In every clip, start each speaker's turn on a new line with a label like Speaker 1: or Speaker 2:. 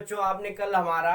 Speaker 1: बच्चों आपने कल हमारा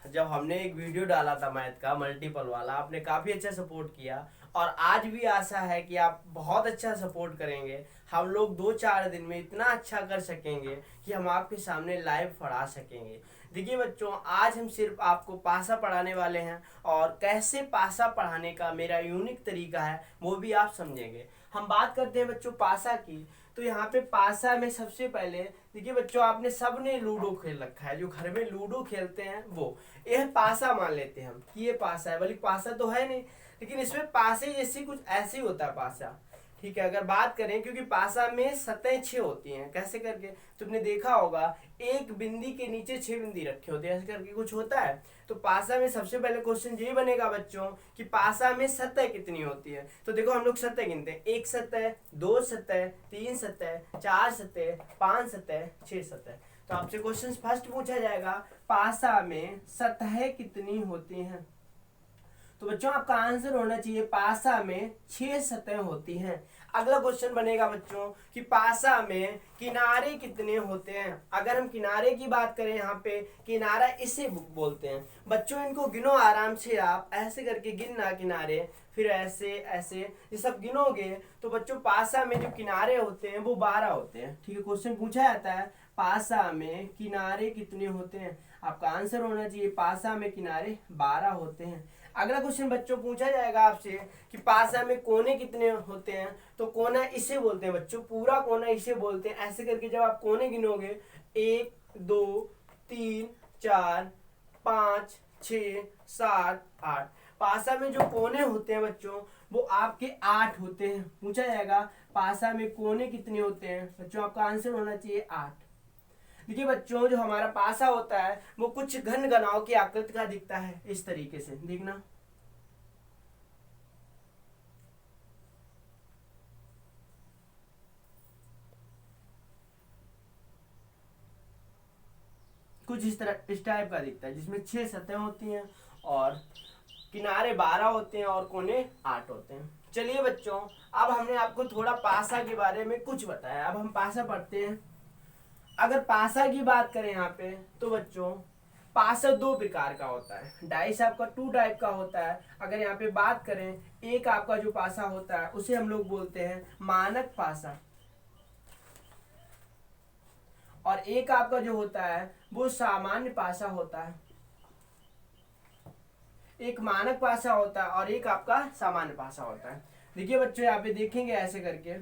Speaker 1: जब हमने एक वीडियो डाला था मैथ का मल्टीपल वाला, आपने काफ़ी अच्छा सपोर्ट किया और आज भी आशा है कि आप बहुत अच्छा सपोर्ट करेंगे। हम लोग 2-4 दिन में इतना अच्छा कर सकेंगे कि हम आपके सामने लाइव पढ़ा सकेंगे। देखिए बच्चों, आज हम सिर्फ आपको पासा पढ़ाने वाले हैं और कैसे पासा पढ़ाने का मेरा यूनिक तरीका है वो भी आप समझेंगे। हम बात करते हैं बच्चों पासा की। तो यहाँ पे पासा में सबसे पहले देखिए बच्चों, आपने सबने लूडो खेल रखा है, जो घर में लूडो खेलते हैं वो यह पासा मान लेते हैं हम कि ये पासा है, बल्कि पासा तो है नहीं, लेकिन इसमें पासे जैसी कुछ ऐसे ही होता है पासा। ठीक है, अगर बात करें, क्योंकि पासा में सतह 6 होती हैं, कैसे करके तुमने देखा होगा, एक बिंदी के नीचे 6 बिंदी रखे होते हैं, ऐसे करके कुछ होता है। तो पासा में सबसे पहले क्वेश्चन ये बनेगा बच्चों कि पासा में सतह कितनी होती है। तो देखो हम लोग सतह गिनते हैं, 1 सतह, 2 सतह, 3 सतह, 4 सतह, 5 सतह, 6 सतह। तो आपसे क्वेश्चन फर्स्ट पूछा जाएगा, पासा में सतह कितनी होती हैं। तो बच्चों आपका आंसर होना चाहिए पासा में 6 सतह होती हैं। अगला क्वेश्चन बनेगा बच्चों कि पासा में किनारे कितने होते हैं। अगर हम किनारे की बात करें, यहाँ पे किनारा इसे बोलते हैं। बच्चों इनको गिनो आराम से, आप ऐसे करके गिनना किनारे, फिर ऐसे ऐसे ये सब गिनोगे तो बच्चों पासा में जो किनारे होते हैं वो 12 होते हैं। ठीक है, क्वेश्चन पूछा जाता है पासा में किनारे कितने होते हैं। आपका आंसर होना चाहिए पासा में किनारे 12 होते हैं। अगला क्वेश्चन बच्चों पूछा जाएगा आपसे कि पासा में कोने कितने होते हैं। तो कोना इसे बोलते हैं बच्चों, पूरा कोना इसे बोलते हैं। ऐसे करके जब आप कोने गिनोगे 1 2 3 4 5 6 7 8, पासा में जो कोने होते हैं बच्चों वो आपके 8 होते हैं। पूछा जाएगा पासा में कोने कितने होते हैं, बच्चों आपका आंसर होना चाहिए 8। देखिए बच्चों, जो हमारा पासा होता है वो कुछ घन घनाव की आकृति का दिखता है, इस तरीके से देखना। कुछ इस तरह इस टाइप का दिखता है, जिसमें 6 सतह होती हैं और किनारे 12 होते हैं और कोने 8 होते हैं। चलिए बच्चों, अब हमने आपको थोड़ा पासा के बारे में कुछ बताया, अब हम पासा पढ़ते हैं। अगर पासा की बात करें यहाँ पे, तो बच्चों पासा 2 प्रकार का होता है। डाइस आपका 2 टाइप का होता है। अगर यहाँ पे बात करें, एक आपका जो पासा होता है उसे हम लोग बोलते हैं मानक पासा, और एक आपका जो होता है वो सामान्य पासा होता है। एक मानक पासा होता है और एक आपका सामान्य पासा होता है। देखिए बच्चों, यहाँ पे देखेंगे ऐसे करके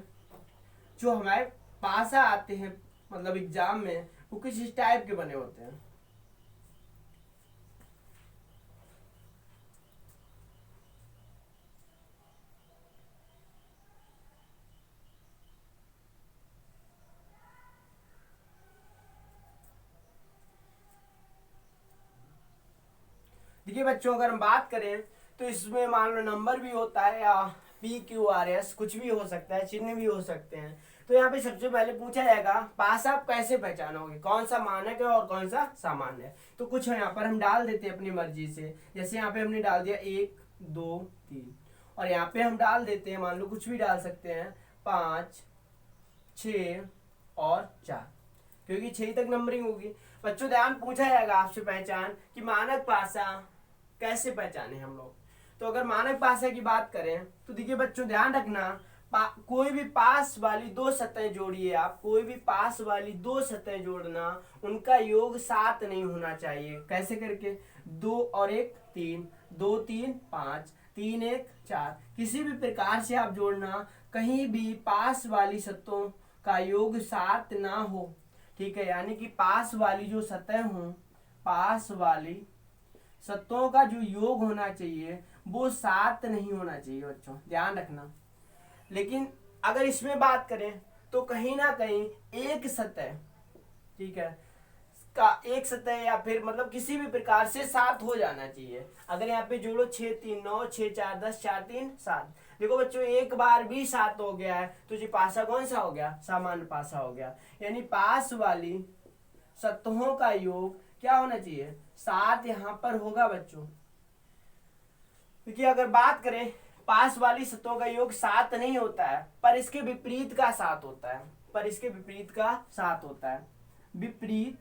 Speaker 1: जो हमारे पासा आते हैं मतलब एग्जाम में, वो किस इस टाइप के बने होते हैं। देखिए बच्चों, अगर हम बात करें तो इसमें मान लो नंबर भी होता है, या PQRS कुछ भी हो सकता है, चिन्ह भी हो सकते हैं। तो यहाँ पे सबसे पहले पूछा जाएगा पासा आप कैसे पहचानोगे, कौन सा मानक है और कौन सा सामान्य है। तो कुछ यहाँ पर हम डाल देते हैं अपनी मर्जी से, जैसे यहाँ पे हमने डाल दिया 1 2 3, और यहाँ पे हम डाल देते हैं, मान लो कुछ भी डाल सकते हैं, 5 6 और 4, क्योंकि 6 तक नंबरिंग होगी। बच्चों ध्यान, पूछा जाएगा आपसे पहचान कि मानक पासा कैसे पहचाने हम लोग। तो अगर मानक पासा की बात करें तो देखिए बच्चों ध्यान रखना, कोई भी पास वाली 2 सतह जोड़िए, आप कोई भी पास वाली 2 सतह जोड़ना, उनका योग 7 नहीं होना चाहिए। कैसे करके, 2 और 1 3, 2 3 5, 3 1 4, किसी भी प्रकार से आप जोड़ना, कहीं भी पास वाली सतहों का योग 7 ना हो। ठीक है, यानी कि पास वाली जो सतह हो, पास वाली सतहों का जो योग होना चाहिए वो 7 नहीं होना चाहिए बच्चों, ध्यान रखना। लेकिन अगर इसमें बात करें तो कहीं ना कहीं एक सतह, ठीक है, का एक सतह या फिर मतलब किसी भी प्रकार से 7 हो जाना चाहिए। अगर यहाँ पे जोड़ो 6 3 9, 6 4 10, 4 3 7, देखो बच्चों एक बार भी 7 हो गया है तो ये पासा कौन सा हो गया, सामान्य पासा हो गया। यानी पास वाली सतहों का योग क्या होना चाहिए, 7 यहाँ पर होगा बच्चों। क्योंकि अगर बात करें, पास वाली सतहों का योग 7 नहीं होता है, पर इसके विपरीत का 7 होता है, पर इसके विपरीत का 7 होता है। विपरीत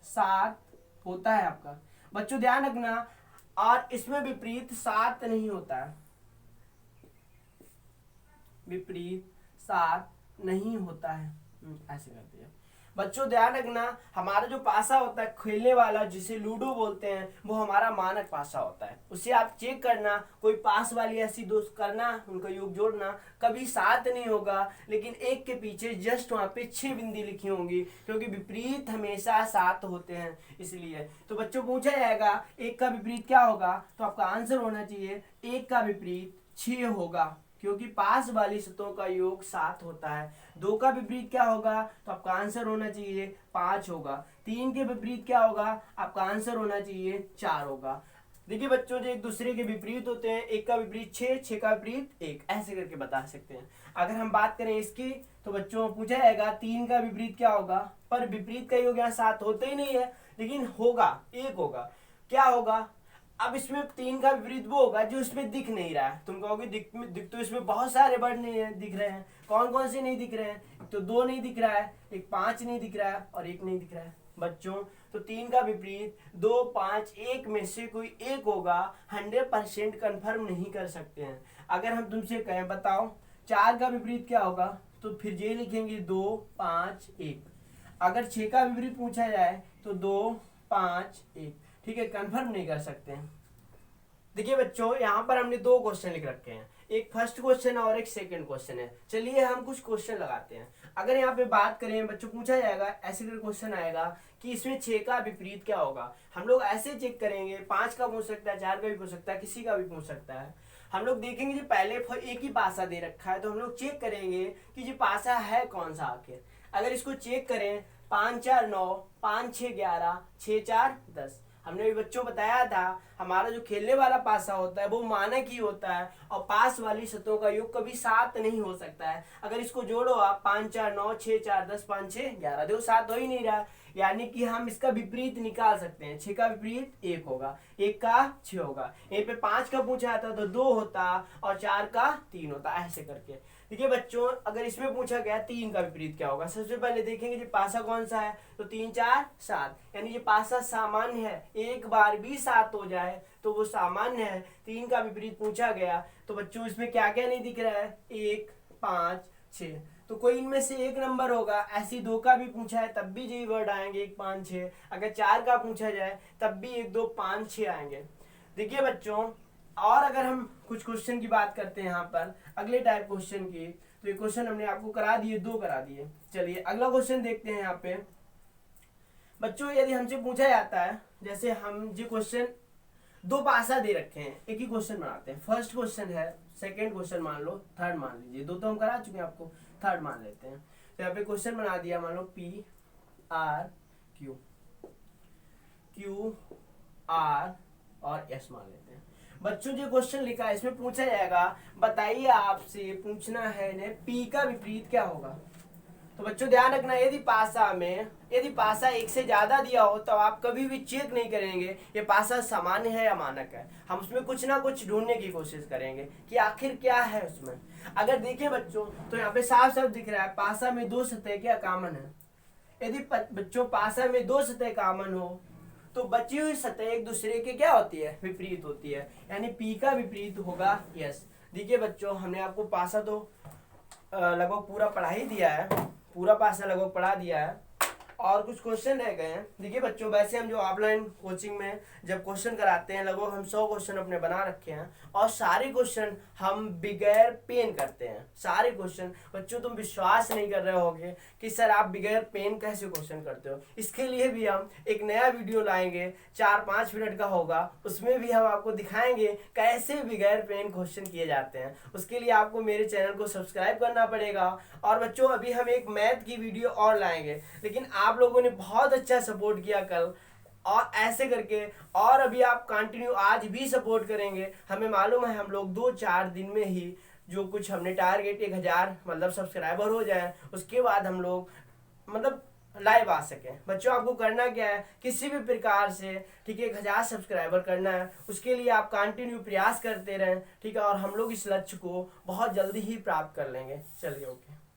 Speaker 1: 7 होता है आपका। बच्चों ध्यान रखना, और इसमें विपरीत 7 नहीं होता है, विपरीत 7 नहीं होता है। ऐसे करते हैं बच्चों, ध्यान रखना, हमारा जो पासा होता है खेलने वाला जिसे लूडो बोलते हैं, वो हमारा मानक पासा होता है। उसे आप चेक करना, कोई पास वाली ऐसी दोस्त करना, उनका योग जोड़ना, कभी 7 नहीं होगा, लेकिन एक के पीछे जस्ट वहाँ पे 6 बिंदी लिखी होंगी, क्योंकि विपरीत हमेशा 7 होते हैं इसलिए। तो बच्चों पूछा जाएगा एक का विपरीत क्या होगा, तो आपका आंसर होना चाहिए एक का विपरीत 6 होगा, क्योंकि पास वाली सतहों का योग 7 होता है। 2 का विपरीत क्या होगा, तो आपका आंसर होना चाहिए 5 होगा। 3 के विपरीत क्या होगा, आपका आंसर होना चाहिए 4 होगा। देखिए बच्चों, जो एक दूसरे के विपरीत होते हैं, एक का विपरीत 6, 6 का विपरीत 1, ऐसे करके बता सकते हैं। अगर हम बात करें इसकी, तो बच्चों पूछा जाएगा 3 का विपरीत क्या होगा, पर विपरीत का योग यहाँ 7 होता ही नहीं है, लेकिन होगा 1 होगा। क्या होगा, अब इसमें 3 का विपरीत वो होगा जो इसमें दिख नहीं रहा है। तुम कहोगे दिख तो इसमें बहुत सारे वर्ड नहीं है, दिख रहे हैं। कौन कौन से नहीं दिख रहे हैं, एक तो 2 नहीं दिख रहा है, एक 5 नहीं दिख रहा है, और 1 नहीं दिख रहा है। बच्चों तो 3 का विपरीत 2, 5, 1 में से कोई एक होगा, 100% कन्फर्म नहीं कर सकते हैं। अगर हम तुमसे कहें बताओ 4 का विपरीत क्या होगा, तो फिर ये लिखेंगे 2, 5, 1। अगर 6 का विपरीत पूछा जाए तो 2, 5, 1। ठीक है, कंफर्म नहीं कर सकते हैं। देखिए बच्चों, यहाँ पर हमने 2 क्वेश्चन लिख रखे हैं, एक फर्स्ट क्वेश्चन है और एक सेकंड क्वेश्चन है। चलिए हम कुछ क्वेश्चन लगाते हैं। अगर यहाँ पे बात करें बच्चों, पूछा जाएगा ऐसे क्वेश्चन आएगा कि इसमें 6 का विपरीत क्या होगा। हम लोग ऐसे चेक करेंगे, 5 का पूछ सकता है, 4 का भी पूछ सकता है, किसी का भी पूछ सकता है। हम लोग देखेंगे जो पहले एक ही पासा दे रखा है, तो हम लोग चेक करेंगे कि ये पासा है कौन सा आखिर। अगर इसको चेक करें, 5 4 9, 5 6 11, 6 4 10। हमने भी बच्चों बताया था, हमारा जो खेलने वाला पासा होता है वो मानक ही होता है, और पास वाली सतहों का योग कभी 7 नहीं हो सकता है। अगर इसको जोड़ो आप, 5 4 9, 6 4 10, 5 6 11, देखो 7 हो ही नहीं रहा, यानी कि हम इसका विपरीत निकाल सकते हैं। 6 का विपरीत 1 होगा, 1 का 6 होगा। यहीं पे 5 का पूछा था तो 2 होता, और 4 का 3 होता, ऐसे करके। देखिए बच्चों, अगर इसमें पूछा गया 3 का विपरीत क्या होगा, सबसे पहले देखेंगे ये पासा कौन सा है, तो 3 4 7, यानी ये पासा सामान्य है। एक बार भी 7 हो जाए तो वो सामान्य है। 3 का विपरीत पूछा गया, तो बच्चों इसमें क्या क्या नहीं दिख रहा है, 1 5 6, तो कोई इनमें से एक नंबर होगा। ऐसी 2 का भी पूछा है तब भी यही वर्ड आएंगे, 1 5 6। अगर 4 का पूछा जाए तब भी 1 2 5 6 आएंगे। देखिए बच्चों, और अगर हम कुछ क्वेश्चन की बात करते हैं यहाँ पर, अगले टाइप क्वेश्चन की, तो ये क्वेश्चन हमने आपको करा दिए, 2 करा दिए। चलिए अगला क्वेश्चन देखते हैं। यहाँ पे बच्चों यदि हमसे पूछा जाता है, जैसे हम जो क्वेश्चन 2 पासा दे रखे हैं, एक ही क्वेश्चन बनाते हैं। फर्स्ट क्वेश्चन है, सेकंड क्वेश्चन मान लो, थर्ड मान लीजिए। 2 तो हम करा चुके हैं, आपको थर्ड मान लेते हैं। तो यहाँ पे क्वेश्चन बना दिया, मान लो P R Q, Q R और S मान लेते हैं। बच्चों जो क्वेश्चन लिखा है इसमें पूछा जाएगा, बताइए आपसे पूछना है इन्हें P का विपरीत क्या होगा। तो बच्चों ध्यान रखना, यदि पासा 1 से ज्यादा दिया हो तो आप कभी भी चेक नहीं करेंगे ये पासा सामान्य है या मानक है। हम उसमें कुछ ना कुछ ढूंढने की कोशिश करेंगे कि आखिर क्या है उसमें। अगर देखिए बच्चों, तो यहाँ पे साफ साफ दिख रहा है पासा में 2 सतह क्या कॉमन है। यदि बच्चों पासा में 2 सतह कॉमन हो तो बची हुई सतह एक दूसरे के क्या होती है, विपरीत होती है, यानी P का विपरीत होगा यस। देखिए बच्चों, हमने आपको पासा तो लगभग पूरा पढ़ा ही दिया है, पूरा पासा लगभग पढ़ा दिया है, और कुछ क्वेश्चन रह गए हैं। देखिए बच्चों, वैसे हम जो ऑफलाइन कोचिंग में जब क्वेश्चन कराते हैं, लगभग हम 100 क्वेश्चन अपने बना रखे हैं, और सारे क्वेश्चन हम बगैर पेन करते हैं। सारे क्वेश्चन बच्चों, तुम विश्वास नहीं कर रहे होगे कि सर आप बगैर पेन कैसे क्वेश्चन करते हो। इसके लिए भी हम एक नया वीडियो लाएंगे, 4-5 मिनट का होगा, उसमें भी हम आपको दिखाएंगे कैसे बगैर पेन क्वेश्चन किए जाते हैं। उसके लिए आपको मेरे चैनल को सब्सक्राइब करना पड़ेगा। और बच्चों, अभी हम एक मैथ की वीडियो और लाएंगे, लेकिन आप लोगों ने बहुत अच्छा सपोर्ट किया कल, और ऐसे करके और अभी आप कंटिन्यू आज भी सपोर्ट करेंगे। हमें मालूम है हम लोग 2-4 दिन में ही जो कुछ हमने टारगेट 1000 मतलब सब्सक्राइबर हो जाए, उसके बाद हम लोग मतलब लाइव आ सके। बच्चों आपको करना क्या है, किसी भी प्रकार से ठीक है 1000 सब्सक्राइबर करना है, उसके लिए आप कंटिन्यू प्रयास करते रहें, ठीक है, और हम लोग इस लक्ष्य को बहुत जल्दी ही प्राप्त कर लेंगे। चलिए ओके।